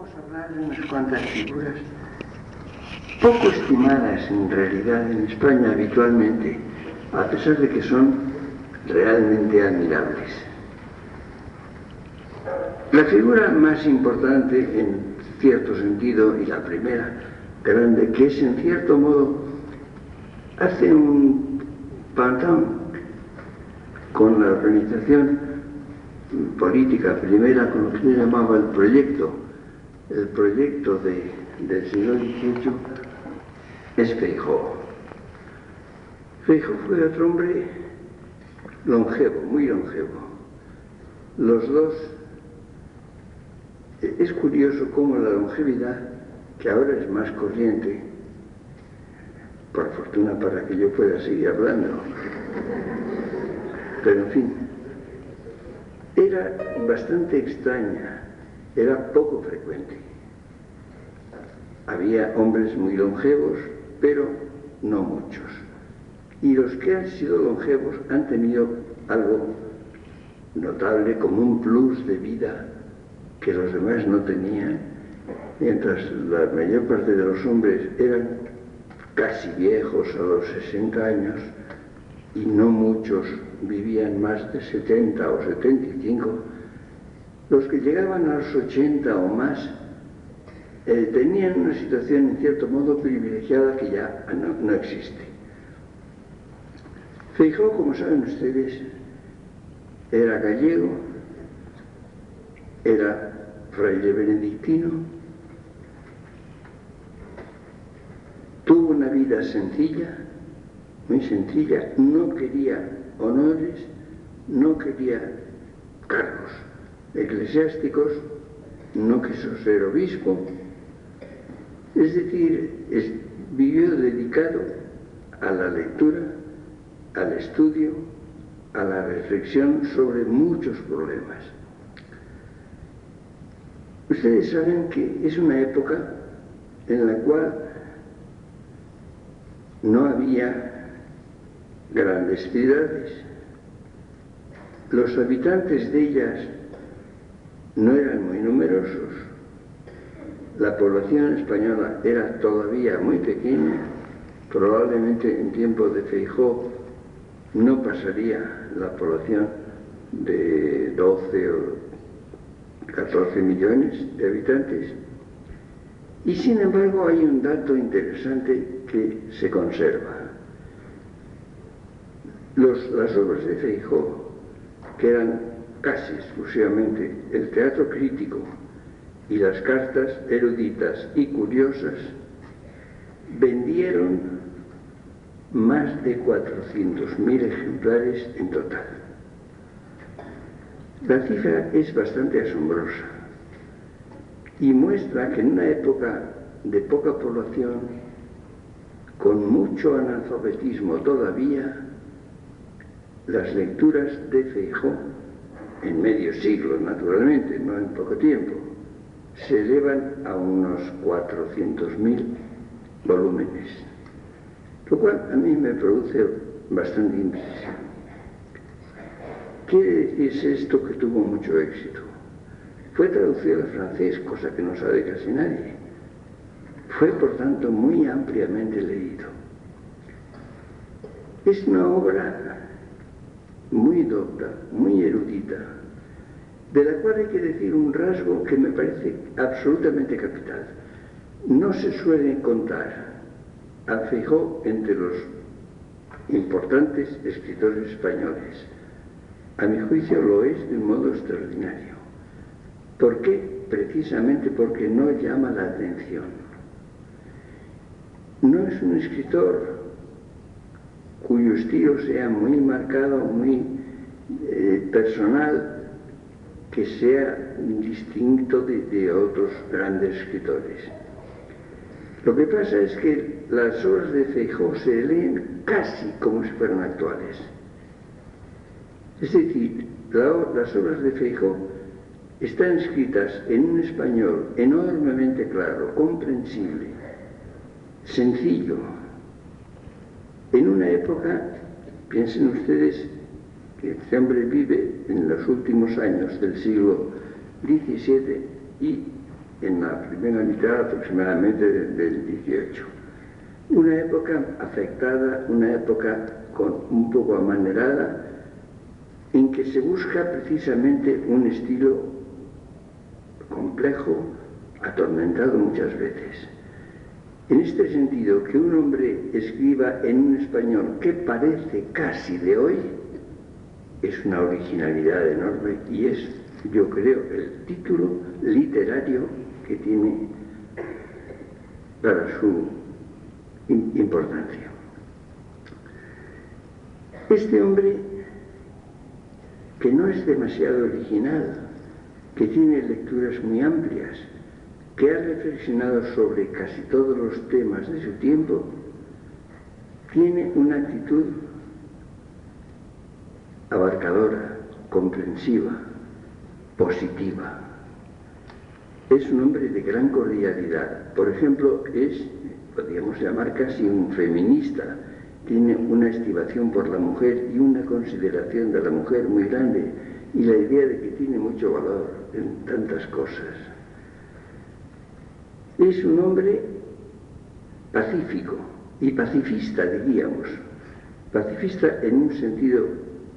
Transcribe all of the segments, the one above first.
vamos a hablar de unas cuantas figuras poco estimadas en realidad en España habitualmente, a pesar de que son realmente admirables. La figura más importante en cierto sentido, y la primera grande, que es en cierto modo, hace un pantón con la organización política primera, con lo que se llamaba el proyecto del siglo XVIII, es Feijóo. Feijóo fue otro hombre longevo, muy longevo. Los dos, es curioso cómo la longevidad, que ahora es más corriente, por fortuna para que yo pueda seguir hablando, pero en fin, era bastante extraña, era poco frecuente. Había hombres muy longevos, pero no muchos. Y los que han sido longevos han tenido algo notable como un plus de vida que los demás no tenían, mientras la mayor parte de los hombres eran casi viejos a los 60 años y no muchos vivían más de 70 o 75, los que llegaban a los 80 o más tenían una situación en cierto modo privilegiada que ya no existe. Feijóo, como saben ustedes, era gallego, era fraile benedictino, tuvo una vida sencilla, muy sencilla, no quería honores, no quería cargos eclesiásticos, no quiso ser obispo, es decir, vivió dedicado a la lectura, al estudio, a la reflexión sobre muchos problemas. Ustedes saben que es una época en la cual no había grandes ciudades, los habitantes de ellas no eran muy numerosos, la población española era todavía muy pequeña, probablemente en tiempo de Feijóo no pasaría la población de 12 o 14 millones de habitantes. Y sin embargo hay un dato interesante que se conserva. Las obras de Feijóo, que eran casi exclusivamente el teatro crítico y las cartas eruditas y curiosas, vendieron más de 400.000 ejemplares en total. La cifra es bastante asombrosa y muestra que en una época de poca población, con mucho analfabetismo todavía, las lecturas de Feijóo, en medio siglo naturalmente, no en poco tiempo, se elevan a unos 400.000 volúmenes, lo cual a mí me produce bastante impresión. ¿Quiere decirse esto que tuvo mucho éxito? Fue traducido al francés, cosa que no sabe casi nadie. Fue, por tanto, muy ampliamente leído. Es una obra muy docta, muy erudita, de la cual hay que decir un rasgo que me parece absolutamente capital. No se suele contar a Feijóo entre los importantes escritores españoles. A mi juicio lo es de un modo extraordinario. ¿Por qué? Precisamente porque no llama la atención. No es un escritor cuyo estilo sea muy marcado, muy personal, que sea distinto de otros grandes escritores. Lo que pasa es que las obras de Feijóo se leen casi como si fueran actuales. Es decir, las obras de Feijóo están escritas en un español enormemente claro, comprensible, sencillo, en una época, piensen ustedes, que este hombre vive en los últimos años del siglo XVII y en la primera mitad aproximadamente del 18. Una época afectada, una época un poco amanerada, en que se busca precisamente un estilo complejo, atormentado muchas veces. En este sentido, que un hombre escriba en un español que parece casi de hoy, es una originalidad enorme y es, yo creo, el título literario que tiene para su importancia. Este hombre, que no es demasiado original, que tiene lecturas muy amplias, que ha reflexionado sobre casi todos los temas de su tiempo, tiene una actitud abarcadora, comprensiva, positiva. Es un hombre de gran cordialidad. Por ejemplo, podríamos llamar casi un feminista. Tiene una estimación por la mujer y una consideración de la mujer muy grande, y la idea de que tiene mucho valor en tantas cosas. Es un hombre pacífico y pacifista, diríamos. Pacifista en un sentido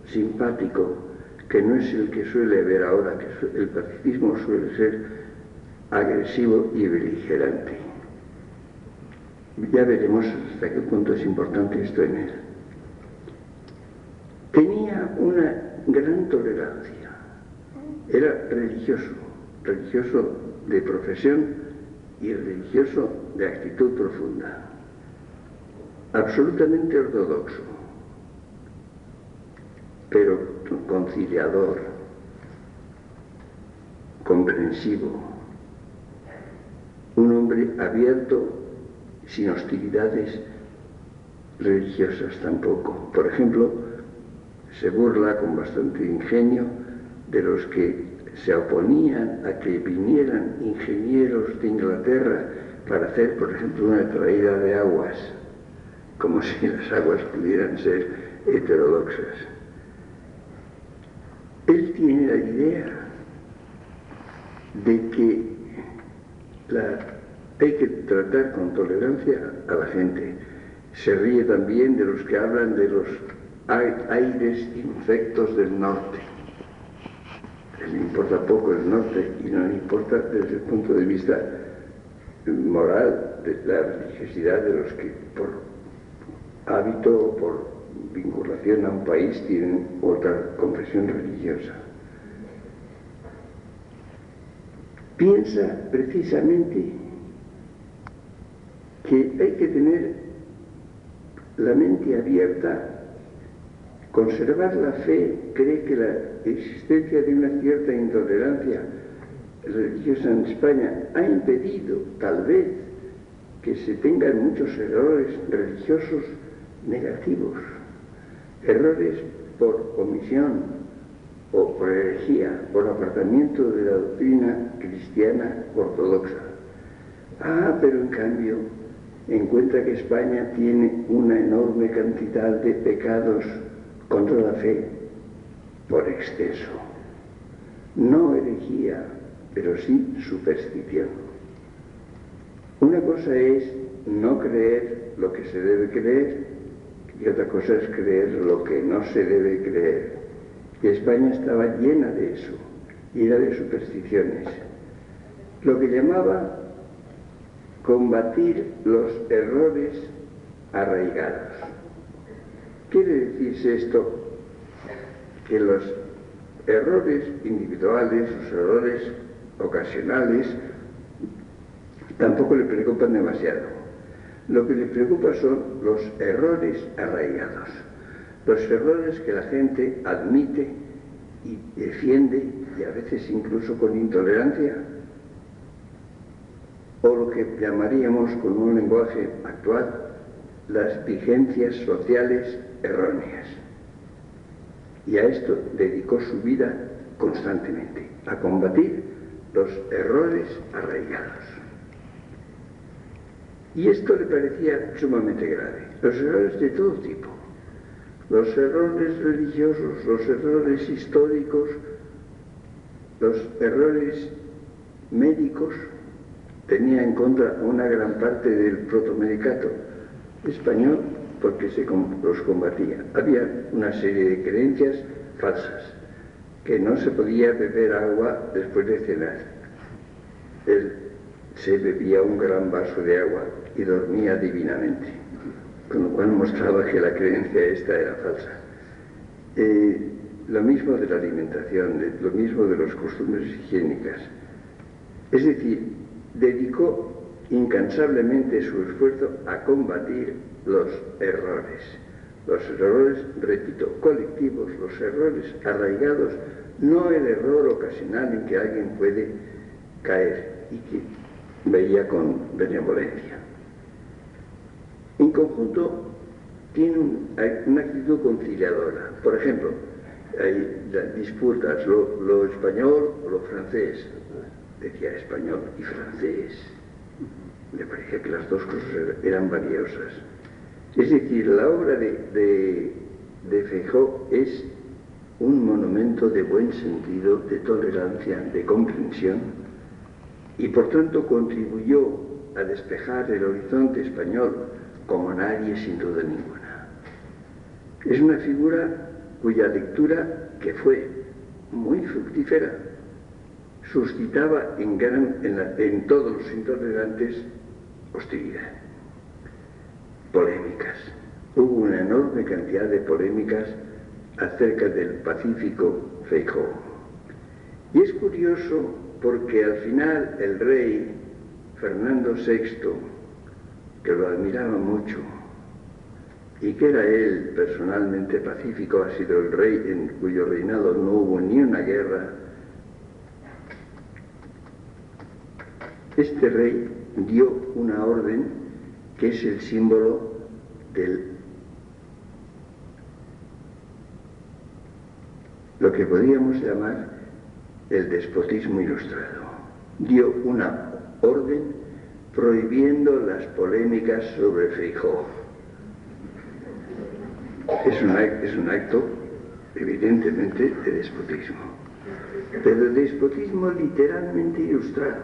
simpático, que no es el que suele haber ahora, que el pacifismo suele ser agresivo y beligerante. Ya veremos hasta qué punto es importante esto en él. Tenía una gran tolerancia. Era religioso de profesión y religioso de actitud profunda. Absolutamente ortodoxo, pero conciliador, comprensivo, un hombre abierto, sin hostilidades religiosas tampoco. Por ejemplo, se burla con bastante ingenio de los que se oponían a que vinieran ingenieros de Inglaterra para hacer, por ejemplo, una traída de aguas, como si las aguas pudieran ser heterodoxas. Él tiene la idea de que hay que tratar con tolerancia a la gente. Se ríe también de los que hablan de los aires infectos del norte. Le importa poco el norte y no le importa desde el punto de vista moral de la religiosidad de los que por hábito o por vinculación a un país tienen otra confesión religiosa. Piensa precisamente que hay que tener la mente abierta, conservar la fe. Cree que la existencia de una cierta intolerancia religiosa en España ha impedido, tal vez, que se tengan muchos errores religiosos negativos, errores por omisión o por herejía, por apartamiento de la doctrina cristiana ortodoxa. Pero en cambio encuentra que España tiene una enorme cantidad de pecados contra la fe por exceso. No herejía, pero sí superstición. Una cosa es no creer lo que se debe creer y otra cosa es creer lo que no se debe creer. Y España estaba llena de eso, llena de supersticiones. Lo que llamaba combatir los errores arraigados. Quiere decirse esto, que los errores individuales, los errores ocasionales, tampoco le preocupan demasiado. Lo que le preocupa son los errores arraigados, los errores que la gente admite y defiende, y a veces incluso con intolerancia, o lo que llamaríamos con un lenguaje actual las vigencias sociales erróneas. Y a esto dedicó su vida constantemente, a combatir los errores arraigados. Y esto le parecía sumamente grave. Los errores de todo tipo, los errores religiosos, los errores históricos, los errores médicos, tenía en contra una gran parte del protomedicato español porque los combatía. Había una serie de creencias falsas, que no se podía beber agua después de cenar. Él se bebía un gran vaso de agua y dormía divinamente, con lo cual mostraba que la creencia esta era falsa. Lo mismo de la alimentación, lo mismo de las costumbres higiénicas. Es decir, dedicó incansablemente su esfuerzo a combatir los errores. Los errores, repito, colectivos, los errores arraigados, no el error ocasional en que alguien puede caer y que veía con benevolencia. En conjunto, tiene una actitud conciliadora. Por ejemplo, hay disputas, lo español o lo francés. Decía español y francés. Me parecía que las dos cosas eran valiosas. Es decir, la obra de Feijóo es un monumento de buen sentido, de tolerancia, de comprensión, y por tanto contribuyó a despejar el horizonte español como nadie, sin duda ninguna. Es una figura cuya lectura, que fue muy fructífera, suscitaba en todos los intolerantes hostilidad. Polémicas. Hubo una enorme cantidad de polémicas acerca del pacífico Feijóo. Y es curioso porque al final el rey Fernando VI, que lo admiraba mucho y que era él personalmente pacífico, ha sido el rey en cuyo reinado no hubo ni una guerra. Este rey dio una orden que es el símbolo de lo que podríamos llamar el despotismo ilustrado. Dio una orden prohibiendo las polémicas sobre Feijóo. Es un acto, evidentemente, de despotismo, pero de despotismo literalmente ilustrado,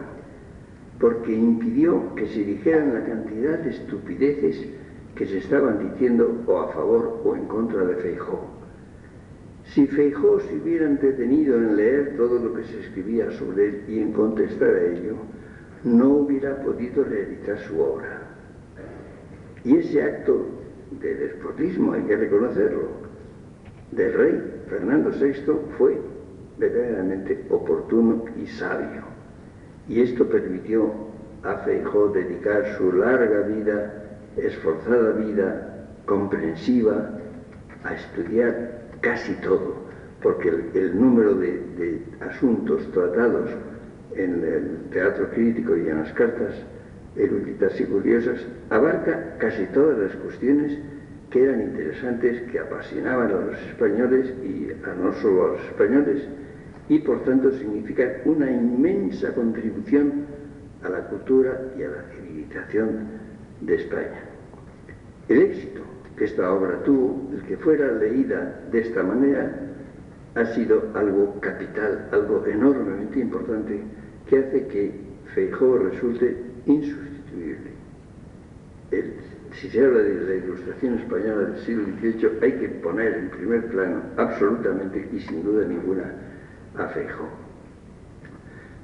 porque impidió que se dijeran la cantidad de estupideces que se estaban diciendo o a favor o en contra de Feijóo. Si Feijóo se hubiera entretenido en leer todo lo que se escribía sobre él y en contestar a ello, no hubiera podido realizar su obra. Y ese acto de despotismo, hay que reconocerlo, del rey Fernando VI fue verdaderamente oportuno y sabio. Y esto permitió a Feijóo dedicar su larga vida, esforzada vida, comprensiva, a estudiar casi todo, porque el número de asuntos tratados en el teatro crítico y en las cartas eruditas y curiosas abarca casi todas las cuestiones que eran interesantes, que apasionaban a los españoles y no solo a los españoles, y por tanto significan una inmensa contribución a la cultura y a la civilización de España. El éxito que esta obra tuvo, el que fuera leída de esta manera, ha sido algo capital, algo enormemente importante, que hace que Feijóo resulte insustituible. Si se habla de la ilustración española del siglo XVIII, hay que poner en primer plano, absolutamente y sin duda ninguna, a Feijóo,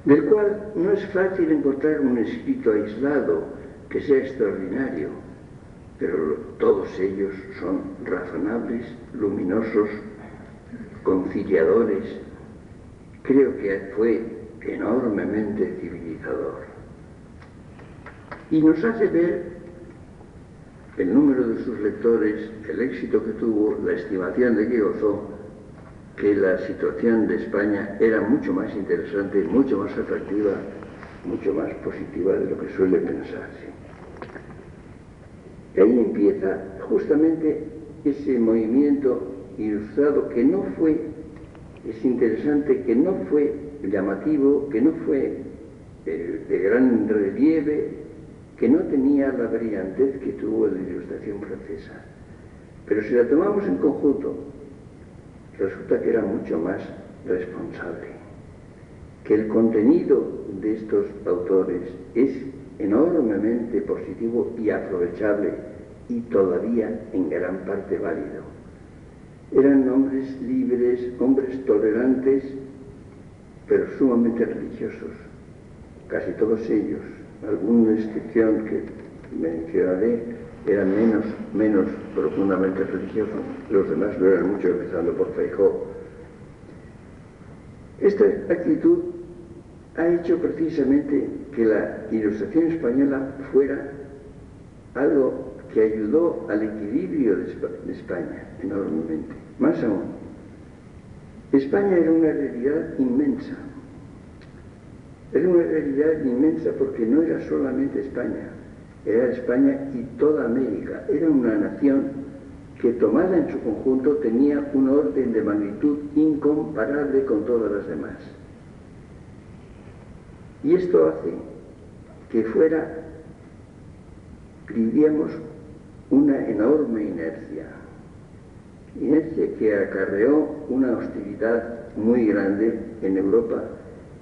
del cual no es fácil encontrar un escrito aislado que sea extraordinario, pero todos ellos son razonables, luminosos, conciliadores. Creo que fue enormemente civilizador y nos hace ver el número de sus lectores, el éxito que tuvo, la estimación de que gozó, que la situación de España era mucho más interesante, mucho más atractiva, mucho más positiva de lo que suele pensarse. Y ahí empieza justamente ese movimiento ilustrado que no fue, es interesante, que no fue llamativo, que no fue de gran relieve, que no tenía la brillantez que tuvo la Ilustración francesa. Pero si la tomamos en conjunto, resulta que era mucho más responsable. que el contenido de estos autores es enormemente positivo y aprovechable y todavía en gran parte válido. Eran hombres libres, hombres tolerantes, pero sumamente religiosos, casi todos ellos. Alguna excepción que mencionaré eran menos profundamente religiosos, los demás lo eran mucho, empezando por Feijóo. Esta actitud ha hecho precisamente que la Ilustración española fuera algo que ayudó al equilibrio de España enormemente. Más aún, España era una realidad inmensa. Era una realidad inmensa porque no era solamente España, era España y toda América. Era una nación que, tomada en su conjunto, tenía un orden de magnitud incomparable con todas las demás. Y esto hace que fuera, diríamos, una enorme inercia que acarreó una hostilidad muy grande en Europa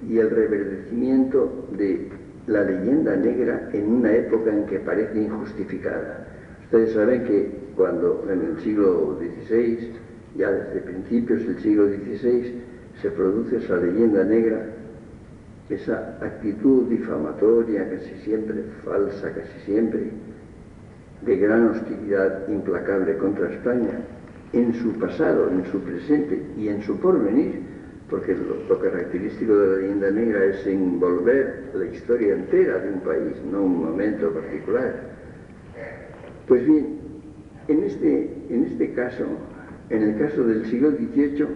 y el reverdecimiento de la leyenda negra en una época en que parece injustificada. Ustedes saben que cuando en el siglo XVI, ya desde principios del siglo XVI, se produce esa leyenda negra, esa actitud difamatoria, casi siempre falsa, casi siempre, de gran hostilidad implacable contra España, en su pasado, en su presente y en su porvenir, porque lo característico de la leyenda negra es envolver la historia entera de un país, no un momento particular. Pues bien, en este caso, en el caso del siglo XVIII,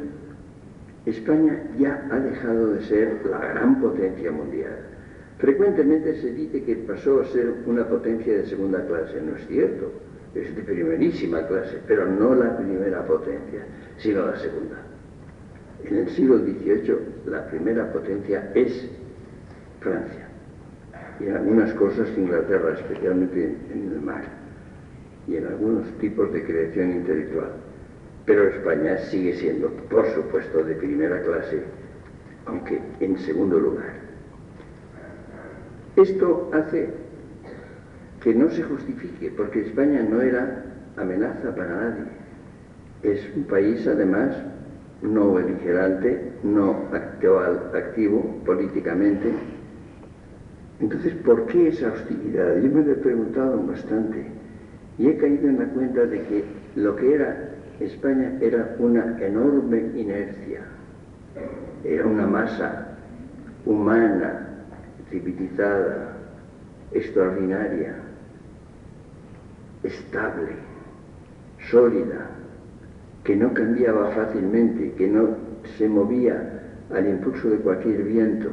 España ya ha dejado de ser la gran potencia mundial. Frecuentemente se dice que pasó a ser una potencia de segunda clase. No es cierto, es de primerísima clase, pero no la primera potencia, sino la segunda. En el siglo XVIII la primera potencia es Francia, y en algunas cosas Inglaterra, especialmente en el mar, y en algunos tipos de creación intelectual. Pero España sigue siendo, por supuesto, de primera clase, aunque en segundo lugar. Esto hace que no se justifique, porque España no era amenaza para nadie. Es un país, además, no beligerante, no activo políticamente. Entonces, ¿por qué esa hostilidad? Yo me lo he preguntado bastante y he caído en la cuenta de que lo que era España era una enorme inercia, era una masa humana, civilizada, extraordinaria, estable, sólida, que no cambiaba fácilmente, que no se movía al impulso de cualquier viento,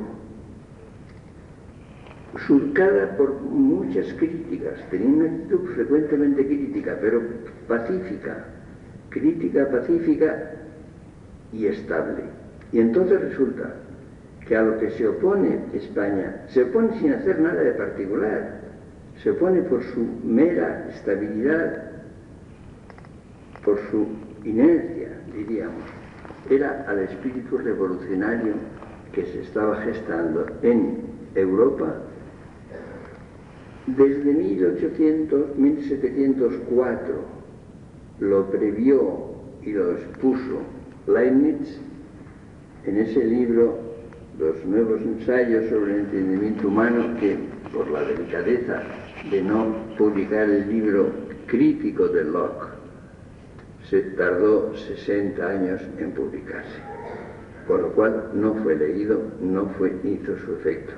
surcada por muchas críticas, tenía una actitud frecuentemente crítica, pero pacífica, crítica, pacífica y estable. Y entonces resulta que a lo que se opone España, se opone sin hacer nada de particular, se opone por su mera estabilidad, por su inercia, diríamos, era al espíritu revolucionario que se estaba gestando en Europa desde 1704. Lo previó y lo expuso Leibniz en ese libro, Los nuevos ensayos sobre el entendimiento humano, que por la delicadeza de no publicar el libro crítico de Locke, se tardó 60 años en publicarse, por lo cual no fue leído, hizo su efecto.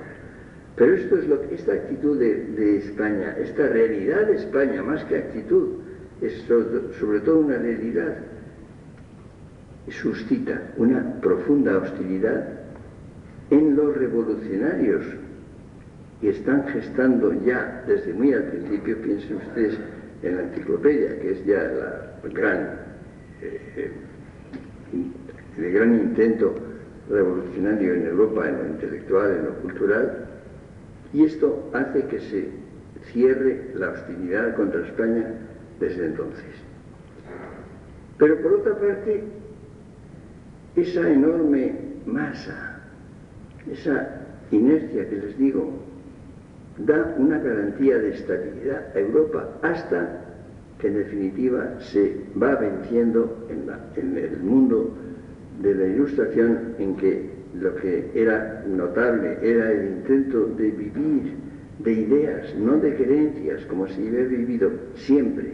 Pero esto es esta actitud de España, esta realidad de España, más que actitud, es sobre todo una realidad, suscita una profunda hostilidad en los revolucionarios que están gestando ya desde muy al principio. Piensen ustedes en la enciclopedia, que es ya el gran intento revolucionario en Europa, en lo intelectual, en lo cultural, y esto hace que se cierre la hostilidad contra España desde entonces. Pero por otra parte, esa enorme masa esa inercia que les digo, da una garantía de estabilidad a Europa hasta que en definitiva se va venciendo en el mundo de la Ilustración, en que lo que era notable era el intento de vivir de ideas, no de creencias, como se había vivido siempre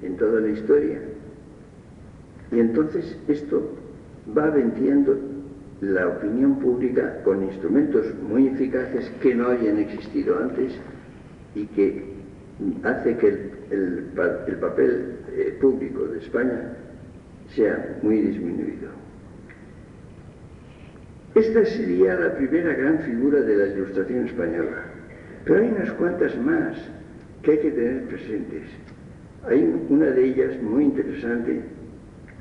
en toda la historia. Y entonces esto va venciendo la opinión pública con instrumentos muy eficaces que no hayan existido antes y que hace que el papel público de España sea muy disminuido. Esta sería la primera gran figura de la Ilustración española, pero hay unas cuantas más que hay que tener presentes. Hay una de ellas muy interesante,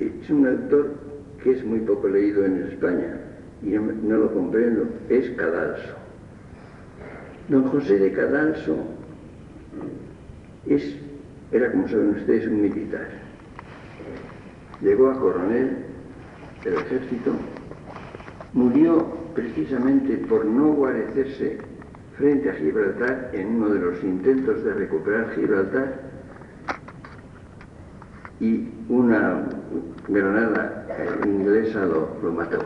es un autor que es muy poco leído en España y no lo comprendo, es Cadalso. Don José de Cadalso era, como saben ustedes, un militar. Llegó a coronel del ejército, murió precisamente por no guarecerse frente a Gibraltar en uno de los intentos de recuperar Gibraltar, y una granada inglesa lo mató.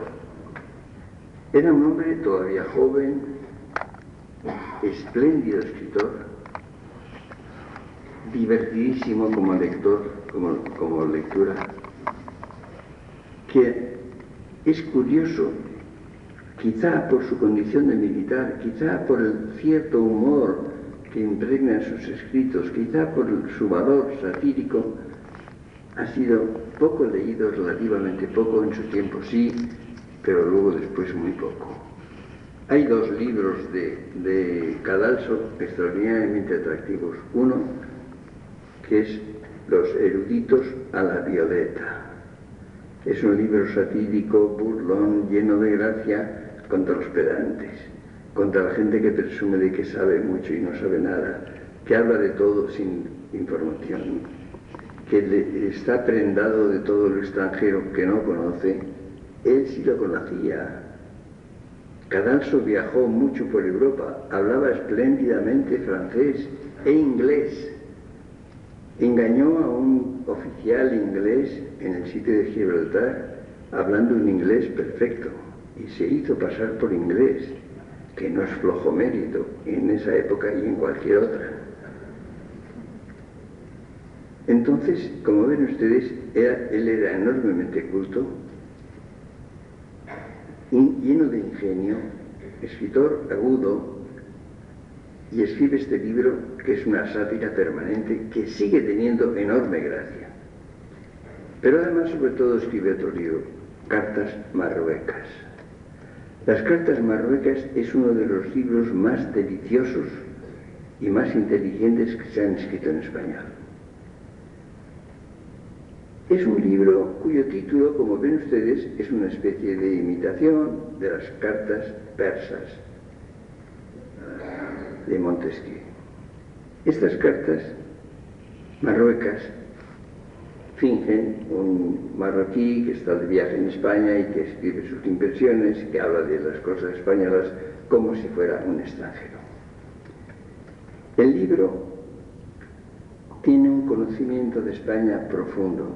Era un hombre todavía joven, espléndido escritor, divertidísimo como lector, como lectura, que es curioso, quizá por su condición de militar, quizá por el cierto humor que impregna sus escritos, quizá por su valor satírico, ha sido poco leído, relativamente poco en su tiempo, sí, pero luego después muy poco. Hay dos libros de Cadalso extraordinariamente atractivos. Uno, que es Los eruditos a la violeta. Es un libro satírico, burlón, lleno de gracia contra los pedantes, contra la gente que presume de que sabe mucho y no sabe nada, que habla de todo sin información, que está prendado de todo lo extranjero que no conoce. Él sí lo conocía. Cadalso viajó mucho por Europa, hablaba espléndidamente francés e inglés. Engañó a un oficial inglés en el sitio de Gibraltar hablando un inglés perfecto y se hizo pasar por inglés, que no es flojo mérito en esa época y en cualquier otra. Entonces, como ven ustedes, él era enormemente culto, lleno de ingenio, escritor agudo, y escribe este libro que es una sátira permanente que sigue teniendo enorme gracia. Pero además, sobre todo, escribe otro libro, Cartas Marruecas. Las Cartas Marruecas es uno de los libros más deliciosos y más inteligentes que se han escrito en español. Es un libro cuyo título, como ven ustedes, es una especie de imitación de las cartas persas de Montesquieu. Estas cartas marruecas fingen un marroquí que está de viaje en España y que escribe sus impresiones, que habla de las cosas españolas como si fuera un extranjero. El libro tiene un conocimiento de España profundo,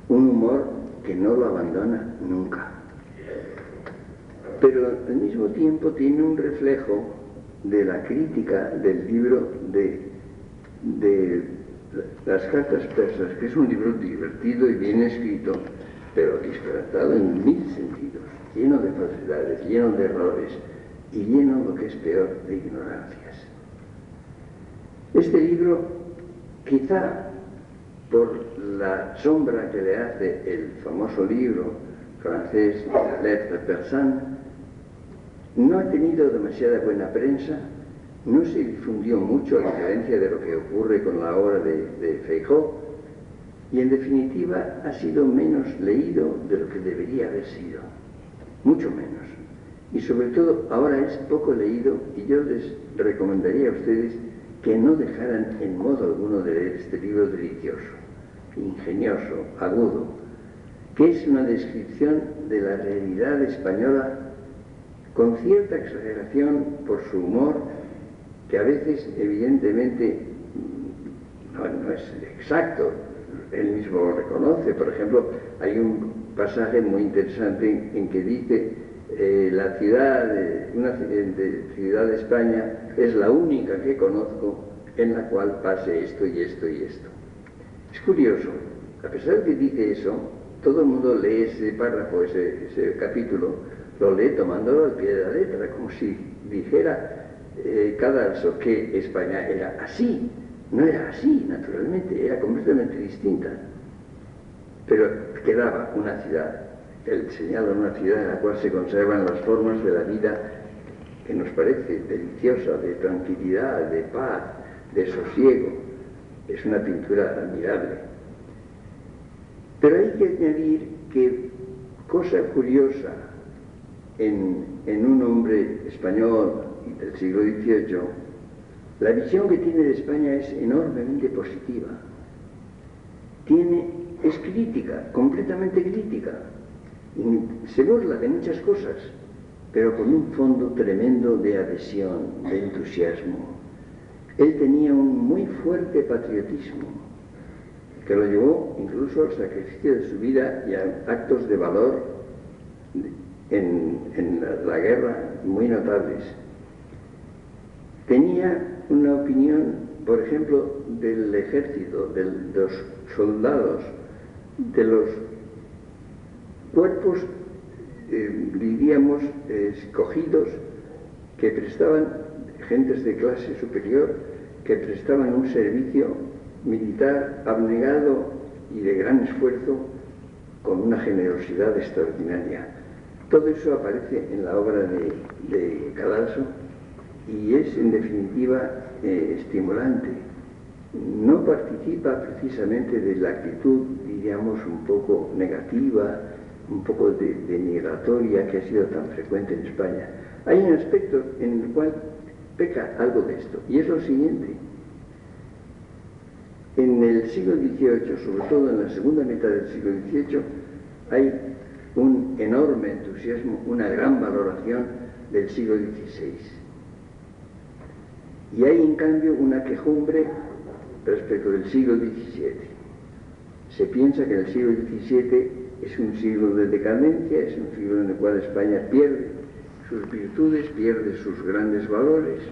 un humor que no lo abandona nunca, pero al mismo tiempo tiene un reflejo de la crítica del libro de las cartas persas, que es un libro divertido y bien escrito, pero disparatado en mil sentidos, lleno de falsedades, lleno de errores y lleno, lo que es peor, de ignorancias. Este libro, quizá por la sombra que le hace el famoso libro francés Lettres persanes, no ha tenido demasiada buena prensa, no se difundió mucho, a diferencia de lo que ocurre con la obra de Feijóo, y en definitiva ha sido menos leído de lo que debería haber sido, mucho menos. Y sobre todo ahora es poco leído, y yo les recomendaría a ustedes que no dejaran en modo alguno de leer este libro delicioso, ingenioso, agudo, que es una descripción de la realidad española con cierta exageración por su humor, que a veces evidentemente no es exacto, él mismo lo reconoce. Por ejemplo, hay un pasaje muy interesante en que dice la ciudad, ciudad de España es la única que conozco en la cual pase esto y esto y esto. Es curioso, a pesar de que dice eso, todo el mundo lee ese párrafo, ese capítulo, lo lee tomándolo al pie de la letra, como si dijera Cadalso que España era así. No era así, naturalmente, era completamente distinta. Pero quedaba una ciudad, él señala una ciudad en la cual se conservan las formas de la vida que nos parece deliciosa, de tranquilidad, de paz, de sosiego. Es una pintura admirable. Pero hay que añadir que, cosa curiosa, en un hombre español del siglo XVIII, la visión que tiene de España es enormemente positiva. Es crítica, completamente crítica. Se burla de muchas cosas, pero con un fondo tremendo de adhesión, de entusiasmo. Él tenía un muy fuerte patriotismo, que lo llevó incluso al sacrificio de su vida y a actos de valor en la guerra muy notables. Tenía una opinión, por ejemplo, del ejército, de los soldados, de los cuerpos, diríamos, escogidos, que prestaban, gentes de clase superior, que prestaban un servicio militar abnegado y de gran esfuerzo, con una generosidad extraordinaria. Todo eso aparece en la obra de Cadalso y es, en definitiva, estimulante. No participa precisamente de la actitud, diríamos, un poco negativa, un poco denigratoria que ha sido tan frecuente en España. Hay un aspecto en el cual peca algo de esto, y es lo siguiente. En el siglo XVIII, sobre todo en la segunda mitad del siglo XVIII, hay un enorme entusiasmo, una gran valoración del siglo XVI. Y hay, en cambio, una quejumbre respecto del siglo XVII. Se piensa que el siglo XVII es un siglo de decadencia, es un siglo en el cual España pierde sus virtudes, pierde sus grandes valores,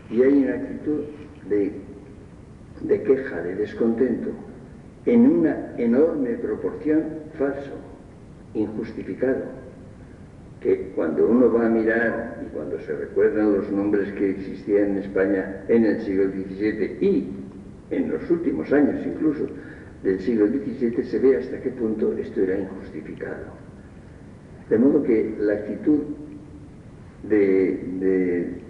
y hay una actitud de queja, de descontento, en una enorme proporción falso, injustificado, que cuando uno va a mirar y cuando se recuerdan los nombres que existían en España en el siglo XVII y en los últimos años incluso del siglo XVII, se ve hasta qué punto esto era injustificado. De modo que la actitud de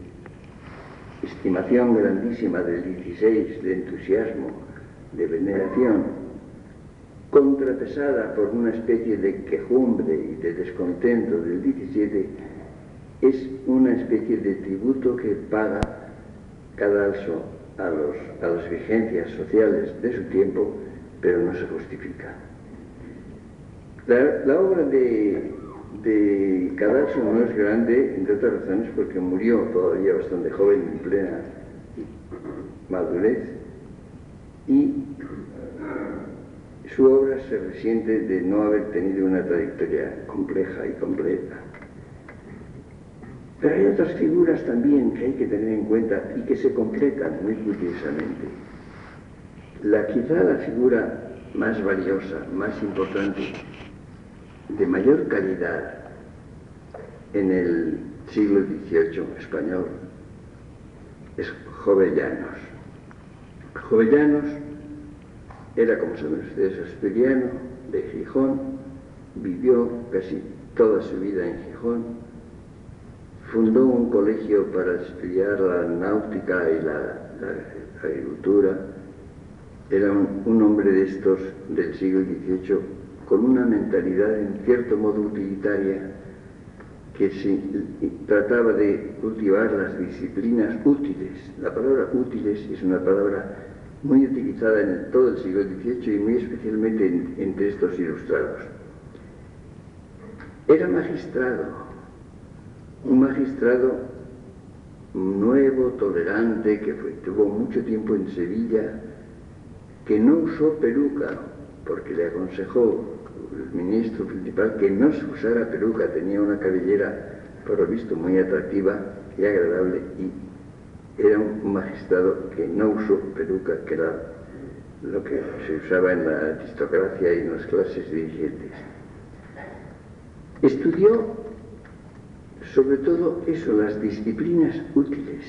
estimación grandísima del XVI, de entusiasmo, de veneración, contrapesada por una especie de quejumbre y de descontento del XVII, es una especie de tributo que paga Cadalso a las vigencias sociales de su tiempo, pero no se justifica. La obra de Cadalso no es grande, entre otras razones, porque murió todavía bastante joven, en plena madurez, y su obra se resiente de no haber tenido una trayectoria compleja y completa. Pero hay otras figuras también que hay que tener en cuenta y que se completan muy curiosamente. Quizá la figura más valiosa, más importante, de mayor calidad en el siglo XVIII español es Jovellanos. Jovellanos era, como saben ustedes, asturiano, de Gijón, vivió casi toda su vida en Gijón, fundó un colegio para estudiar la náutica y la agricultura. Era un hombre de estos del siglo XVIII con una mentalidad en cierto modo utilitaria, que trataba de cultivar las disciplinas útiles. La palabra útiles es una palabra muy utilizada en todo el siglo XVIII y muy especialmente en textos ilustrados. Era magistrado, un magistrado nuevo, tolerante, que tuvo mucho tiempo en Sevilla, que no usó peluca, porque le aconsejó el ministro principal que no se usara peluca, tenía una cabellera, por lo visto, muy atractiva y agradable, y era un magistrado que no usó peluca, que era lo que se usaba en la aristocracia y en las clases dirigentes. Estudió sobre todo eso, las disciplinas útiles.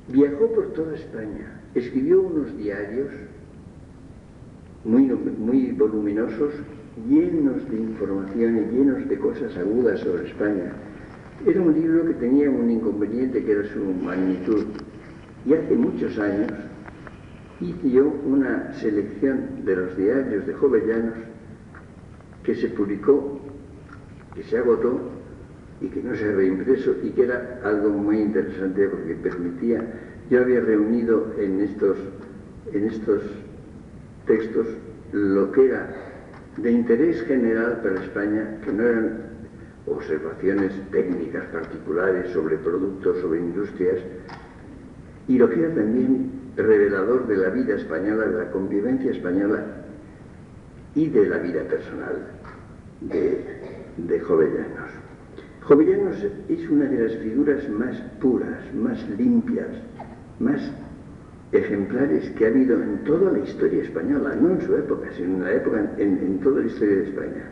Viajó por toda España, escribió unos diarios muy voluminosos, llenos de información y llenos de cosas agudas sobre España. Era un libro que tenía un inconveniente, que era su magnitud. Y hace muchos años hice yo una selección de los diarios de Jovellanos que se publicó, que se agotó y que no se había impreso, y que era algo muy interesante porque permitía, yo había reunido en estos textos lo que era de interés general para España, que no eran observaciones técnicas particulares sobre productos, sobre industrias, y lo que era también revelador de la vida española, de la convivencia española y de la vida personal de Jovellanos. Jovellanos es una de las figuras más puras, más limpias, más ejemplares que ha habido en toda la historia española, no en su época, sino en la época, en toda la historia de España.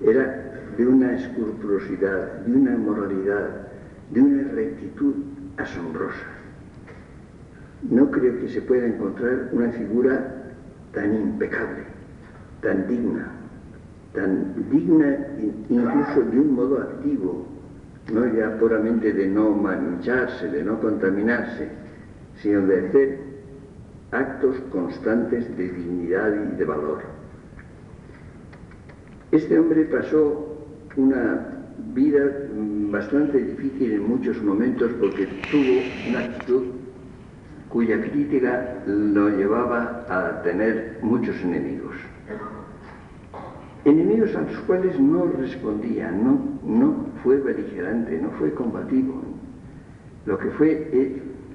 Era de una escrupulosidad, de una moralidad, de una rectitud asombrosa. No creo que se pueda encontrar una figura tan impecable, tan digna incluso de un modo activo, no ya puramente de no mancharse, de no contaminarse, sino de hacer actos constantes de dignidad y de valor. Este hombre pasó una vida bastante difícil en muchos momentos, porque tuvo una actitud cuya crítica lo llevaba a tener muchos enemigos. Enemigos a los cuales no respondía, no fue beligerante, no fue combativo. Lo que fue es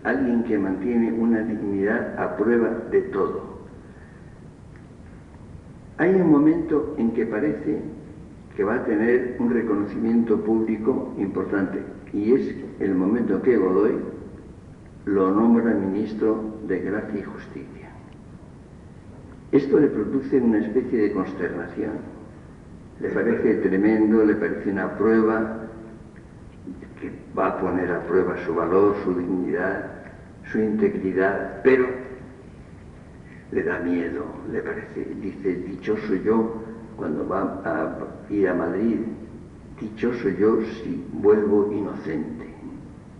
alguien que mantiene una dignidad a prueba de todo. Hay un momento en que parece que va a tener un reconocimiento público importante, y es el momento que Godoy lo nombra ministro de Gracia y Justicia. Esto le produce una especie de consternación. Le parece tremendo, le parece una prueba que va a poner a prueba su valor, su dignidad, su integridad, pero le da miedo, le parece, dice, dichoso yo cuando va a ir a Madrid, dichoso yo si vuelvo inocente.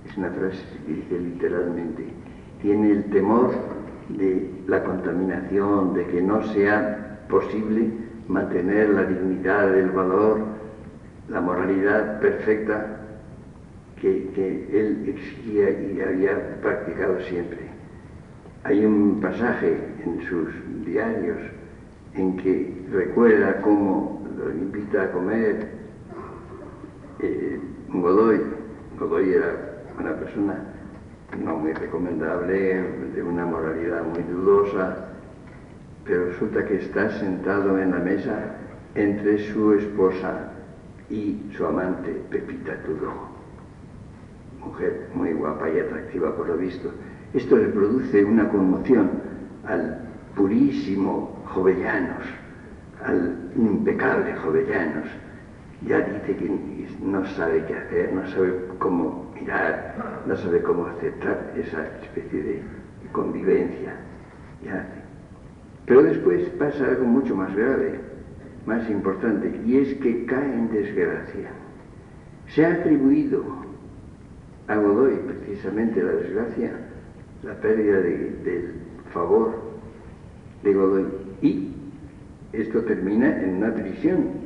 Es una frase que dice literalmente, tiene el temor de la contaminación, de que no sea posible mantener la dignidad, el valor, la moralidad perfecta que él exigía y había practicado siempre. Hay un pasaje en sus diarios en que recuerda cómo lo invita a comer Godoy. Godoy era una persona no muy recomendable, de una moralidad muy dudosa, pero resulta que está sentado en la mesa entre su esposa y su amante Pepita Tudó, mujer muy guapa y atractiva por lo visto. Esto le produce una conmoción al purísimo Jovellanos, al impecable Jovellanos. Ya dice que no sabe qué hacer, no sabe cómo mirar, no sabe cómo aceptar esa especie de convivencia. Ya. Pero después pasa algo mucho más grave, más importante, y es que cae en desgracia. Se ha atribuido a Godoy precisamente la desgracia, la pérdida del favor de Godoy, y esto termina en una prisión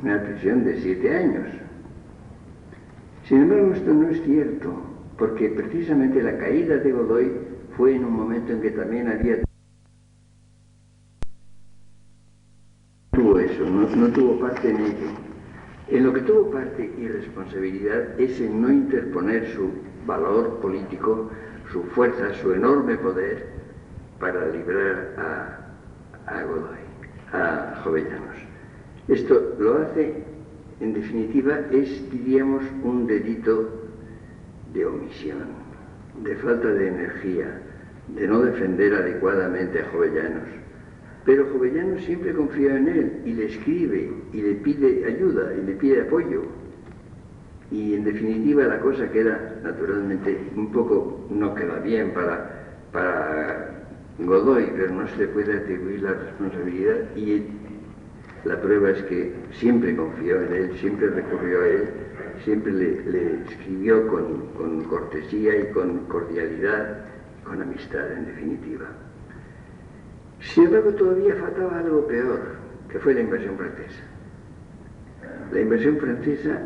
de 7 años. Sin embargo, esto no es cierto, porque precisamente la caída de Godoy fue en un momento en que también había... No tuvo parte en ello. En lo que tuvo parte y responsabilidad es en no interponer su valor político, su fuerza, su enorme poder para librar a Godoy, a Jovellanos. Esto lo hace, en definitiva, diríamos, un delito de omisión, de falta de energía, de no defender adecuadamente a Jovellanos. Pero Jovellanos siempre confía en él y le escribe y le pide ayuda y le pide apoyo. Y en definitiva la cosa queda, naturalmente, un poco, no queda bien para Godoy, pero no se le puede atribuir la responsabilidad y la prueba es que siempre confió en él, siempre recurrió a él, siempre le escribió con cortesía y con cordialidad, con amistad en definitiva. Sin embargo, todavía faltaba algo peor, que fue la invasión francesa. La invasión francesa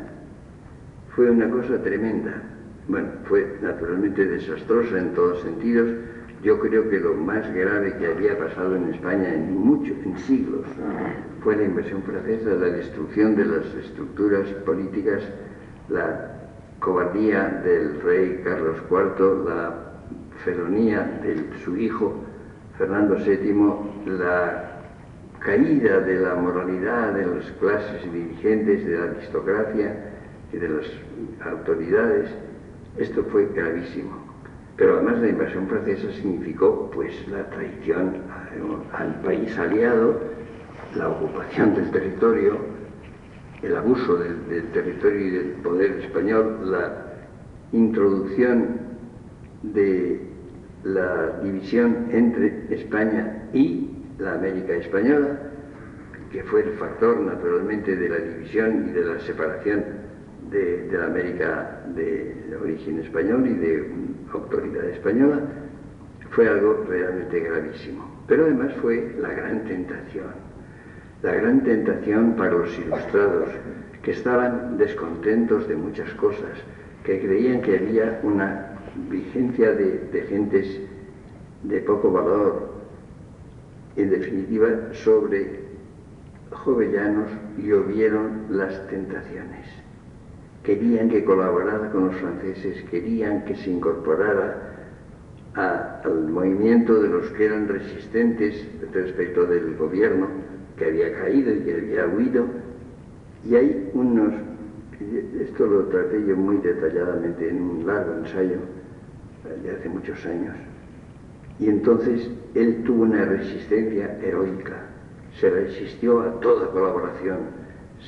fue una cosa tremenda. Bueno, fue naturalmente desastrosa en todos sentidos. Yo creo que lo más grave que había pasado en España en siglos fue la invasión francesa, la destrucción de las estructuras políticas, la cobardía del rey Carlos IV, la felonía de su hijo Fernando VII, la caída de la moralidad de las clases dirigentes, de la aristocracia y de las autoridades. Esto fue gravísimo. Pero además la invasión francesa significó pues la traición al país aliado, la ocupación del territorio, el abuso del territorio y del poder español, la introducción de la división entre España y la América española, que fue el factor naturalmente de la división y de la separación de la América de origen español y de autoridad española, fue algo realmente gravísimo. Pero además fue la gran tentación para los ilustrados, que estaban descontentos de muchas cosas, que creían que había una vigencia de gentes de poco valor, en definitiva, sobre Jovellanos, llovieron las tentaciones. Querían que colaborara con los franceses, querían que se incorporara al movimiento de los que eran resistentes respecto del gobierno que había caído y que había huido. Y hay esto lo traté yo muy detalladamente en un largo ensayo de hace muchos años, y entonces él tuvo una resistencia heroica, se resistió a toda colaboración,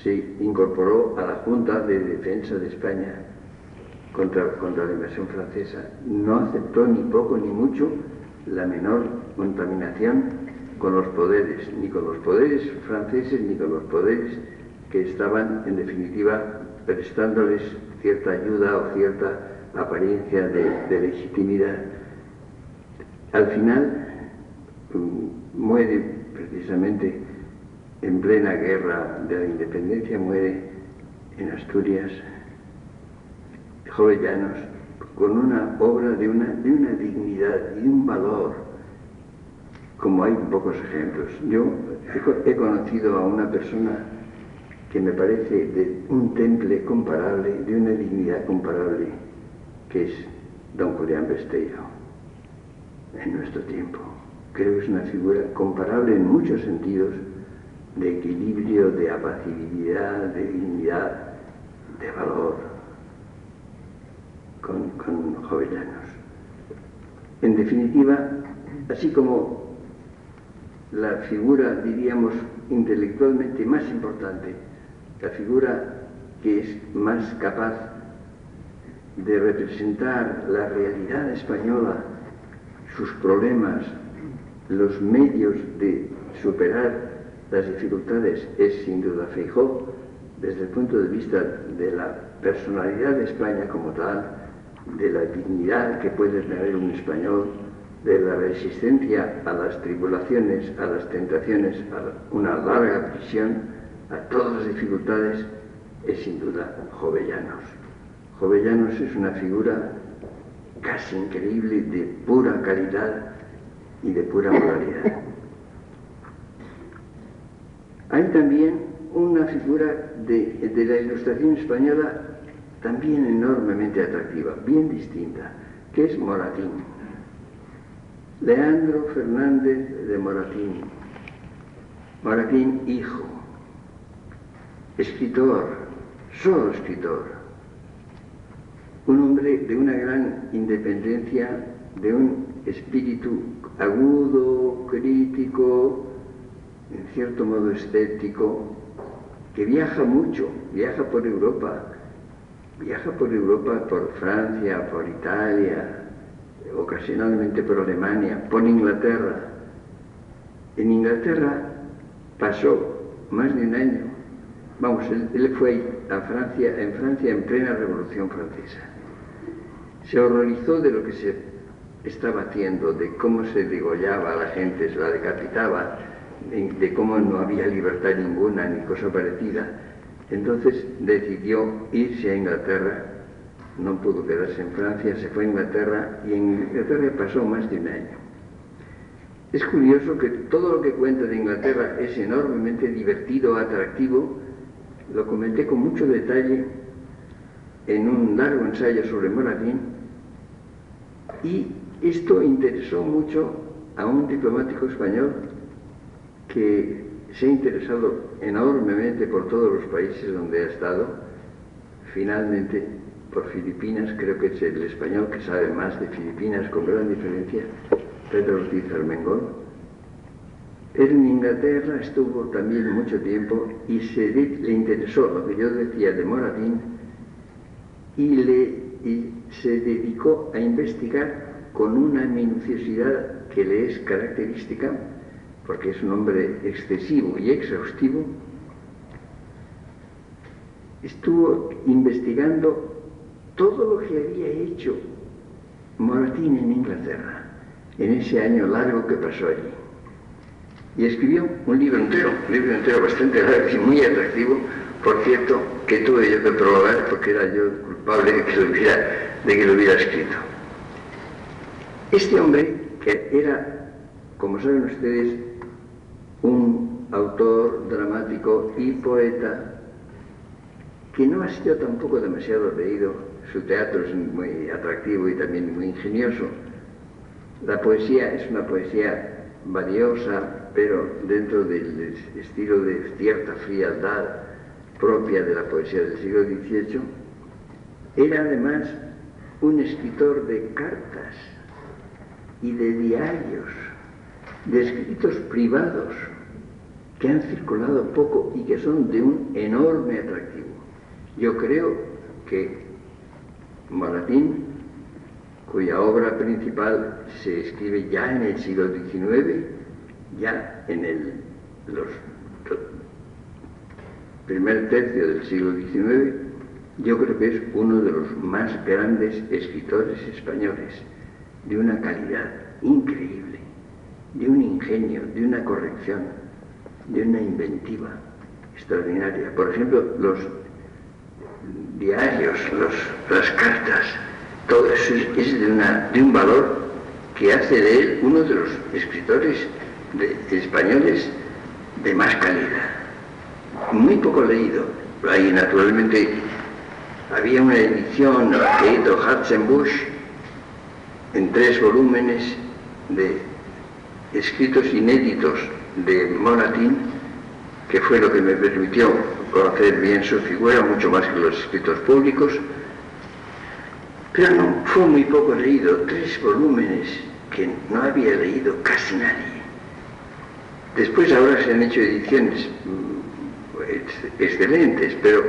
se incorporó a la Junta de Defensa de España contra la invasión francesa, no aceptó ni poco ni mucho la menor contaminación con los poderes, ni con los poderes franceses ni con los poderes que estaban en definitiva prestándoles cierta ayuda o cierta apariencia de legitimidad. Al final muere precisamente en plena guerra de la independencia, muere en Asturias Jovellanos con una obra de una dignidad y un valor como hay pocos ejemplos. Yo he conocido a una persona que me parece de un temple comparable, de una dignidad comparable, que es don Julián Besteiro, en nuestro tiempo. Creo que es una figura comparable en muchos sentidos, de equilibrio, de apacibilidad, de dignidad, de valor, con Jovellanos. En definitiva, así como la figura, diríamos, intelectualmente más importante, la figura que es más capaz de representar la realidad española, sus problemas, los medios de superar las dificultades, es sin duda Feijóo, desde el punto de vista de la personalidad de España como tal, de la dignidad que puede tener un español, de la resistencia a las tribulaciones, a las tentaciones, a una larga prisión, a todas las dificultades, es sin duda Jovellanos. Jovellanos es una figura casi increíble, de pura calidad y de pura moralidad. Hay también una figura de la ilustración española también enormemente atractiva, bien distinta, que es Moratín. Leandro Fernández de Moratín. Moratín, hijo, escritor, solo escritor, un hombre de una gran independencia, de un espíritu agudo, crítico, en cierto modo escéptico, que viaja mucho, viaja por Europa, por Francia, por Italia, ocasionalmente por Alemania, por Inglaterra. En Inglaterra pasó más de un año. Vamos, él fue a Francia, en plena Revolución Francesa. Se horrorizó de lo que se estaba haciendo, de cómo se degollaba a la gente, se la decapitaba, de cómo no había libertad ninguna ni cosa parecida. Entonces decidió irse a Inglaterra, no pudo quedarse en Francia, se fue a Inglaterra y en Inglaterra pasó más de un año. Es curioso que todo lo que cuenta de Inglaterra es enormemente divertido, atractivo. Lo comenté con mucho detalle en un largo ensayo sobre Moratín, y esto interesó mucho a un diplomático español que se ha interesado enormemente por todos los países donde ha estado, finalmente por Filipinas. Creo que es el español que sabe más de Filipinas, con gran diferencia, Pedro Ortiz Armengol. Él en Inglaterra estuvo también mucho tiempo y le interesó lo que yo decía de Moratín, y se dedicó a investigar con una minuciosidad que le es característica, porque es un hombre excesivo y exhaustivo. Estuvo investigando todo lo que había hecho Moratín en Inglaterra, en ese año largo que pasó allí. Y escribió un libro entero bastante largo y muy atractivo, por cierto, que tuve yo que prologar porque era yo culpable de que lo hubiera escrito. Este hombre, que era, como saben ustedes, un autor dramático y poeta, que no ha sido tampoco demasiado leído. Su teatro es muy atractivo y también muy ingenioso. La poesía es una poesía valiosa, pero dentro del estilo de cierta frialdad propia de la poesía del siglo XVIII. Era además un escritor de cartas y de diarios, de escritos privados que han circulado poco y que son de un enorme atractivo. Yo creo que Moratín, cuya obra principal se escribe ya en el siglo XIX, ya en los primer tercio del siglo XIX, yo creo que es uno de los más grandes escritores españoles, de una calidad increíble, de un ingenio, de una corrección, de una inventiva extraordinaria. Por ejemplo, los diarios, las cartas, todo eso es de un valor que hace de él uno de los escritores españoles de más calidad. Muy poco leído. Ahí naturalmente había una edición que hizo Hartzenbusch en 3 volúmenes de escritos inéditos de Moratín, que fue lo que me permitió conocer bien su figura, mucho más que los escritos públicos, pero no, fue muy poco leído. 3 volúmenes que no había leído casi nadie. Después ahora se han hecho ediciones excelentes, pero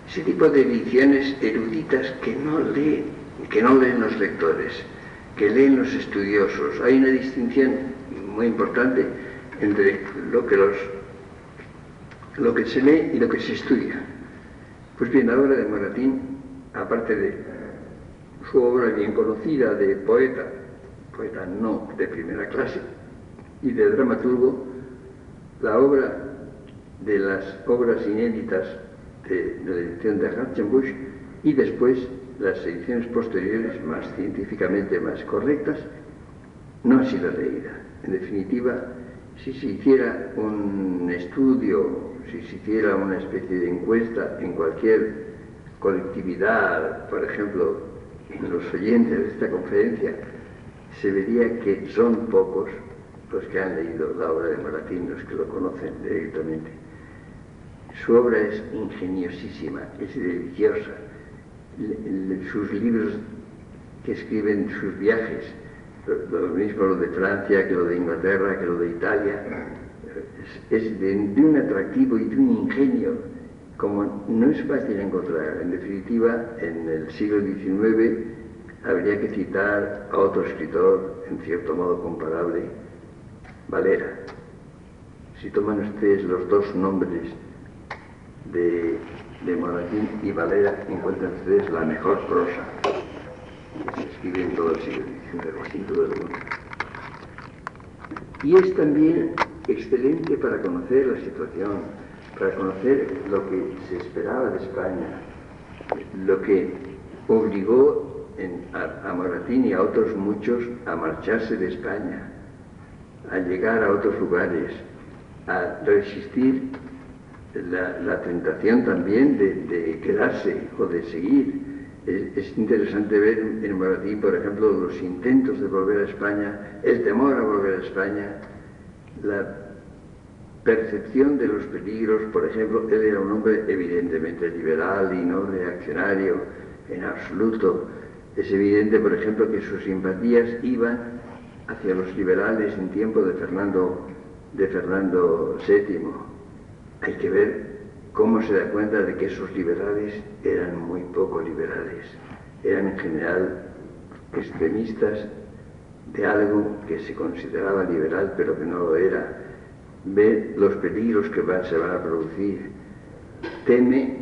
ese tipo de ediciones eruditas que no leen los lectores, que leen los estudiosos. Hay una distinción muy importante entre lo que se lee y lo que se estudia. Pues bien, la obra de Moratín, aparte de su obra bien conocida de poeta no de primera clase, y de dramaturgo, la obra de las obras inéditas de la edición de Hartzenbusch y después las ediciones posteriores, más científicamente más correctas, no ha sido leída. En definitiva, si se hiciera un estudio si se hiciera una especie de encuesta en cualquier colectividad, por ejemplo, en los oyentes de esta conferencia, se vería que son pocos los que han leído la obra de Moratín, los que lo conocen directamente. Su obra es ingeniosísima, es deliciosa. Sus libros que escriben sus viajes, lo mismo lo de Francia que lo de Inglaterra, que lo de Italia, es de un atractivo y de un ingenio como no es fácil encontrar. En definitiva, en el siglo XIX habría que citar a otro escritor, en cierto modo comparable, Valera. Si toman ustedes los dos nombres de Moratín y Valera, encuentran ustedes la mejor prosa que se escribe en todo el siglo XIX, sin duda alguna. Y es también excelente para conocer la situación, para conocer lo que se esperaba de España, lo que obligó a Moratín y a otros muchos a marcharse de España, a llegar a otros lugares, a resistir la tentación también de quedarse o de seguir. Es interesante ver en Moratín, por ejemplo, los intentos de volver a España, el temor a volver a España, la percepción de los peligros. Por ejemplo, él era un hombre evidentemente liberal y no reaccionario en absoluto. Es evidente, por ejemplo, que sus simpatías iban hacia los liberales en tiempo de Fernando VII. Hay que ver cómo se da cuenta de que esos liberales eran muy poco liberales, eran en general extremistas de algo que se consideraba liberal pero que no lo era. Ve los peligros que se van a producir, teme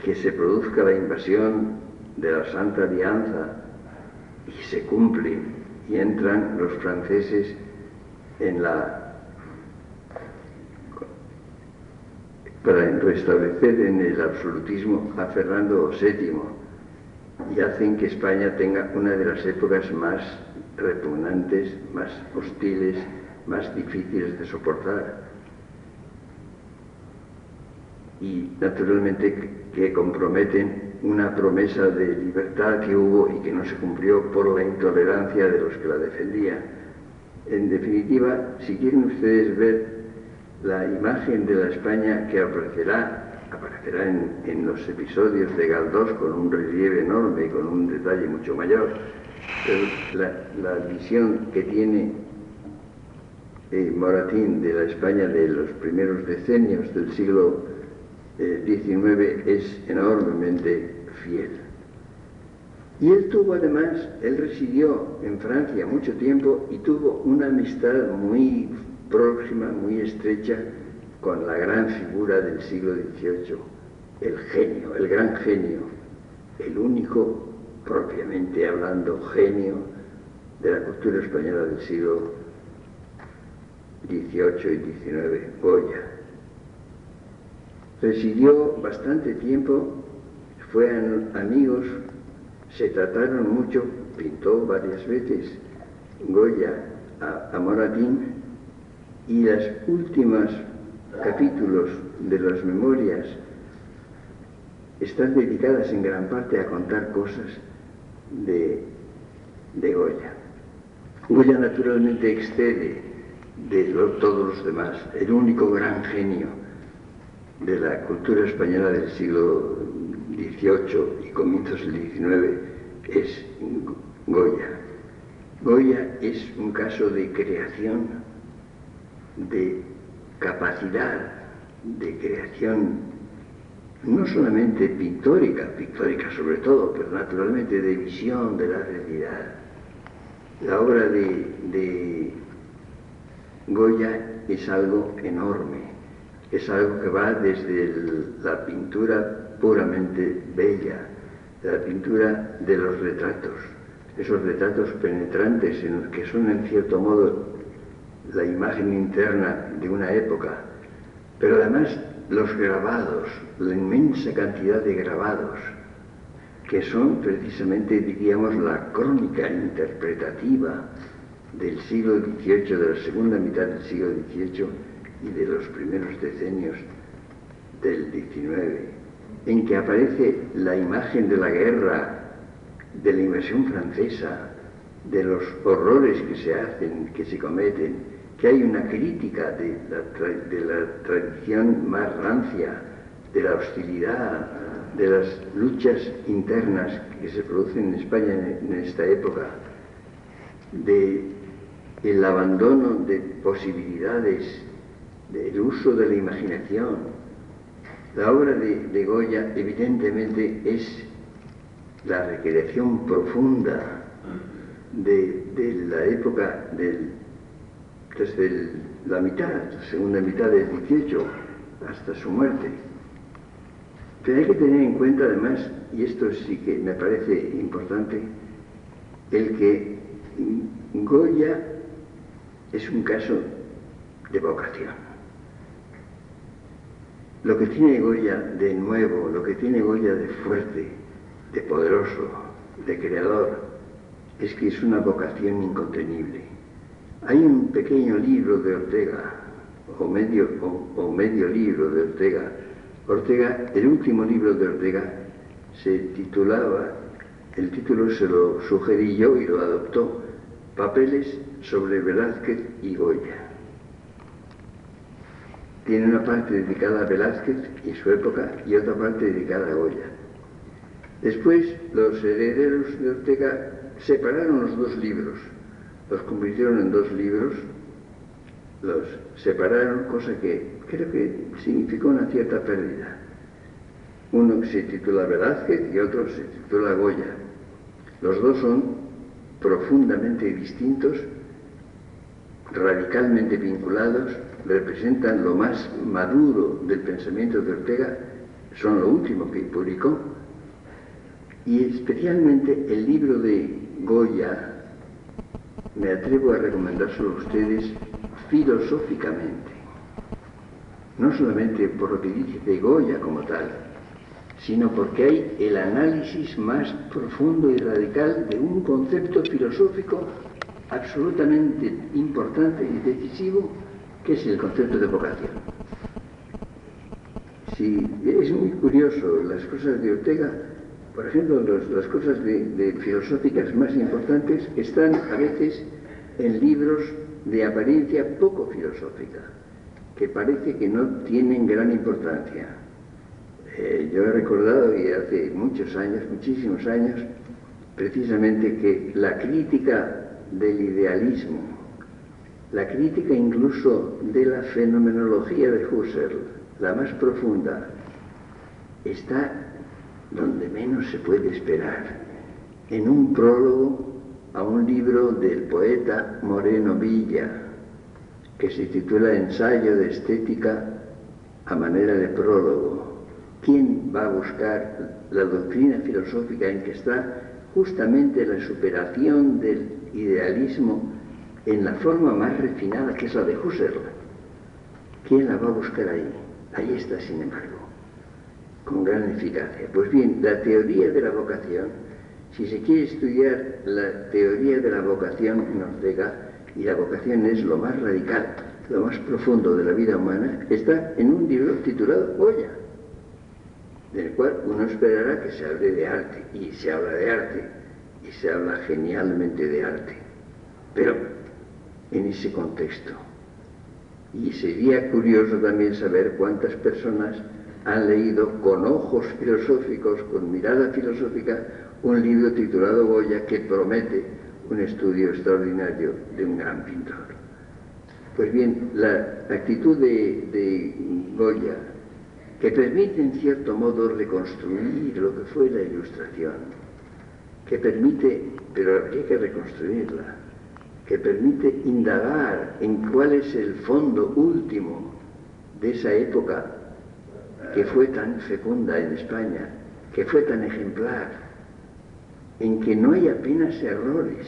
que se produzca la invasión de la Santa Alianza y se cumple, y entran los franceses para restablecer en el absolutismo a Fernando VII, y hacen que España tenga una de las épocas más repugnantes, más hostiles, más difíciles de soportar. Y naturalmente que comprometen una promesa de libertad que hubo y que no se cumplió por la intolerancia de los que la defendían. En definitiva, si quieren ustedes ver la imagen de la España que aparecerá en los episodios de Galdós con un relieve enorme y con un detalle mucho mayor, pero la visión que tiene Moratín de la España de los primeros decenios del siglo XIX es enormemente fiel. Y él residió en Francia mucho tiempo y tuvo una amistad muy próxima, muy estrecha con la gran figura del siglo XVIII, el genio, el gran genio, el único, propiamente hablando, genio de la cultura española del siglo XVIII y XIX, Goya. Residió bastante tiempo, fueron amigos, se trataron mucho, pintó varias veces Goya a Moratín, y los últimos capítulos de las memorias están dedicadas en gran parte a contar cosas de Goya. Goya naturalmente excede de todos los demás, el único gran genio de la cultura española del siglo XVIII y comienzos del XIX es Goya. Goya es un caso de creación, de capacidad de creación, no solamente pictórica sobre todo, pero naturalmente de visión de la realidad. La obra de Goya es algo enorme, es algo que va desde la pintura puramente bella, de la pintura de los retratos, esos retratos penetrantes que son en cierto modo la imagen interna de una época, pero además los grabados, la inmensa cantidad de grabados, que son precisamente, diríamos, la crónica interpretativa del siglo XVIII, de la segunda mitad del siglo XVIII y de los primeros decenios del XIX, en que aparece la imagen de la guerra, de la invasión francesa, de los horrores que se hacen, que se cometen, que hay una crítica de la tradición más rancia, de la hostilidad, de las luchas internas que se producen en España en esta época, del abandono de posibilidades, del uso de la imaginación. La obra de Goya evidentemente es la recreación profunda de la época desde la segunda mitad del XVIII hasta su muerte. Pero hay que tener en cuenta además, y esto sí que me parece importante, el que Goya es un caso de vocación. Lo que tiene Goya de nuevo, lo que tiene Goya de fuerte, de poderoso, de creador, es que es una vocación incontenible. Hay un pequeño libro de Ortega, o medio libro de Ortega. El último libro de Ortega se titulaba, el título se lo sugerí yo y lo adoptó, Papeles sobre Velázquez y Goya. Tiene una parte dedicada a Velázquez y su época y otra parte dedicada a Goya. Después, los herederos de Ortega separaron los dos libros, los convirtieron en dos libros, los separaron, cosa que creo que significó una cierta pérdida. Uno se titula Velázquez y otro se titula Goya. Los dos son profundamente distintos, radicalmente vinculados, representan lo más maduro del pensamiento de Ortega, son lo último que publicó, y especialmente el libro de Goya, me atrevo a recomendárselo a ustedes filosóficamente, no solamente por lo que dice de Goya como tal, sino porque hay el análisis más profundo y radical de un concepto filosófico absolutamente importante y decisivo, que es el concepto de vocación. Sí, es muy curioso, las cosas de Ortega, por ejemplo, las cosas de filosóficas más importantes están a veces en libros de apariencia poco filosófica, que parece que no tienen gran importancia. Yo he recordado, y hace muchos años, muchísimos años, precisamente que la crítica del idealismo, la crítica incluso de la fenomenología de Husserl, la más profunda, está donde menos se puede esperar, en un prólogo a un libro del poeta Moreno Villa, que se titula Ensayo de Estética a manera de prólogo. ¿Quién va a buscar la doctrina filosófica en que está justamente la superación del idealismo en la forma más refinada, que es la de Husserl? ¿Quién la va a buscar ahí? Ahí está, sin embargo, con gran eficacia. Pues bien, la teoría de la vocación, si se quiere estudiar la teoría de la vocación en Ortega, y la vocación es lo más radical, lo más profundo de la vida humana, está en un libro titulado Goya, del cual uno esperará que se hable de arte, y se habla de arte, y se habla genialmente de arte, pero en ese contexto. Y sería curioso también saber cuántas personas han leído con ojos filosóficos, con mirada filosófica, un libro titulado Goya que promete un estudio extraordinario de un gran pintor. Pues bien, la actitud de Goya, que permite en cierto modo reconstruir lo que fue la Ilustración, que permite, pero habría que reconstruirla, que permite indagar en cuál es el fondo último de esa época que fue tan fecunda en España, que fue tan ejemplar, en que no hay apenas errores.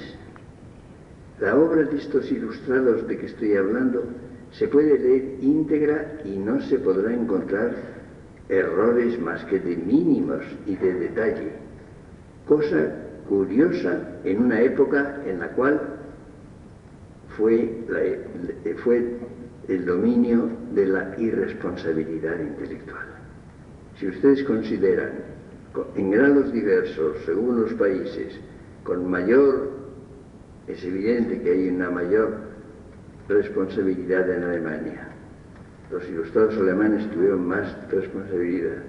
La obra de estos ilustrados de que estoy hablando se puede leer íntegra y no se podrá encontrar errores más que de mínimos y de detalle, cosa curiosa en una época en la cual fue el dominio de la irresponsabilidad intelectual. Si ustedes consideran en grados diversos, según los países, es evidente que hay una mayor responsabilidad en Alemania. Los ilustrados alemanes tuvieron más responsabilidad.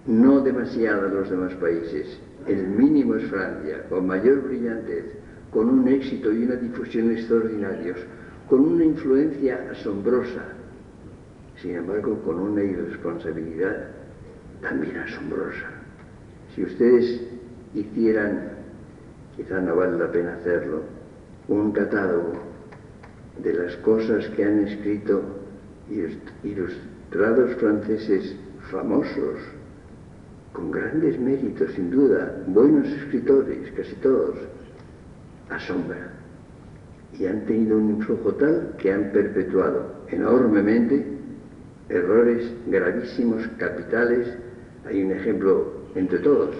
No demasiada en los demás países. El mínimo es Francia, con mayor brillantez, con un éxito y una difusión extraordinarios, con una influencia asombrosa, sin embargo con una irresponsabilidad también asombrosa. Si ustedes hicieran, quizá no vale la pena hacerlo, un catálogo de las cosas que han escrito ilustrados franceses famosos, con grandes méritos, sin duda, buenos escritores, casi todos, asombra. Y han tenido un influjo tal que han perpetuado enormemente errores gravísimos, capitales. Hay un ejemplo entre todos,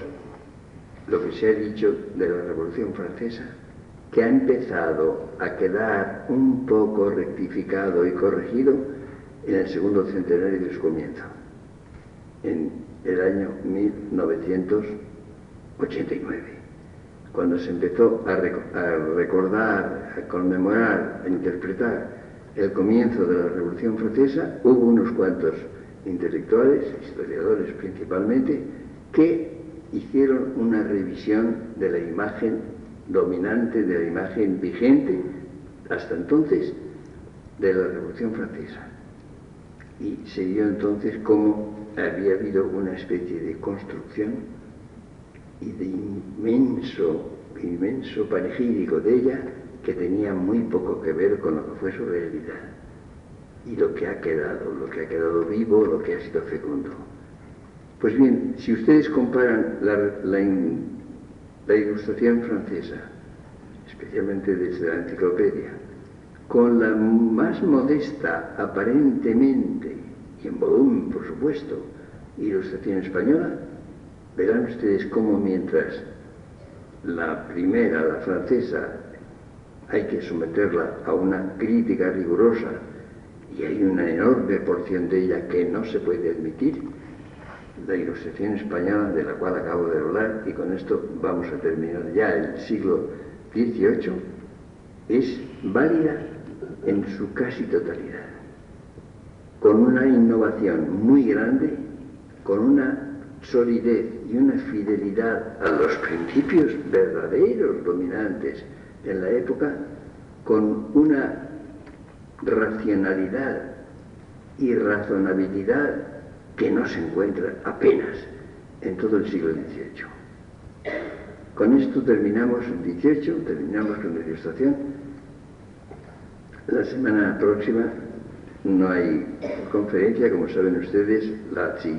lo que se ha dicho de la Revolución Francesa, que ha empezado a quedar un poco rectificado y corregido en el segundo centenario de su comienzo, en el año 1989, cuando se empezó a recordar, a conmemorar, a interpretar el comienzo de la Revolución Francesa. Hubo unos cuantos intelectuales, historiadores principalmente, que hicieron una revisión de la imagen dominante, de la imagen vigente hasta entonces de la Revolución Francesa. Y se vio entonces cómo había habido una especie de construcción y de inmenso panegírico de ella, que tenía muy poco que ver con lo que fue su realidad y lo que ha quedado vivo, lo que ha sido fecundo. Pues bien, si ustedes comparan la ilustración francesa, especialmente desde la enciclopedia, con la más modesta, aparentemente, y en volumen, por supuesto, ilustración española, verán ustedes cómo mientras la primera, la francesa, hay que someterla a una crítica rigurosa y hay una enorme porción de ella que no se puede admitir, la ilustración española, de la cual acabo de hablar, y con esto vamos a terminar ya el siglo XVIII, es válida en su casi totalidad, con una innovación muy grande, con una solidez y una fidelidad a los principios verdaderos dominantes en la época, con una racionalidad y razonabilidad que no se encuentra apenas en todo el siglo XVIII. Con esto terminamos el XVIII, terminamos con la ilustración. La semana próxima no hay conferencia, como saben ustedes, la siguiente.